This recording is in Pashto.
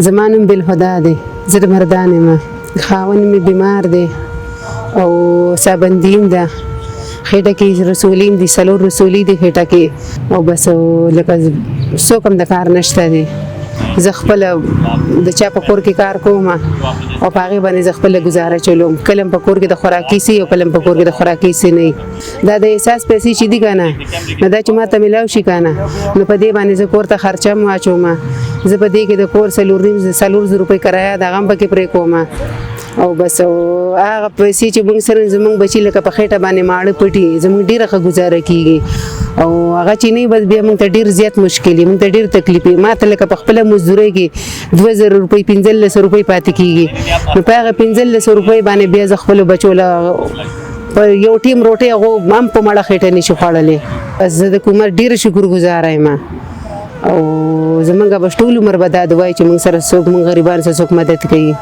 زما نوم بالهدا دی، زه د مردان یم. خاوند مې بیمار دی او سابندین ده، خېټه کې رسولین دي، 4 رسولي دي خېټه کې، او بس لکه څوک هم د کار نشته دی. زه خپله د چا په کور کې کار کوم او په هغې باندې زه خپله گزاره چلوم. کله په کور کې د خوراکي سي او کله په کور کې د خوراکي سي نه. دا د احساس پیسې چې دي که نه، نو دا چې ما ته میلاو شي که نه، نو په دې باندې زه کور ته خرچه هم واچوم. زه په دې کې د کور 4 روپۍ کرایه د هغه هم پکې پرې کوم، او بس هغه پیسې چې موږ سره زموږ بچي لکه په خېټه باندې ماړه پټي، زموږ ډېره ښه گزاره کېږي. او هغه چې نه بس بیا موږ ته ډېر زیات مشکل وي، موږ ته ډېر تکلیف وي. ما ته لکه په خپله مزدورۍ کې 2000 روپۍ 1500 روپۍ پاتې کېږي، نو په هغه 1500 روپۍ باندې بیا زه خپلو بچو له په یو ټیم روټۍ هغو هم په مړه خېټه نشي خوړلی. بس زه د حکومت ډېره شکرګزاره یم، او زمونږ به ټول عمر به دا دعا وي چې موږ سره څوک، موږ غریبانو سره څوک مدد کوي.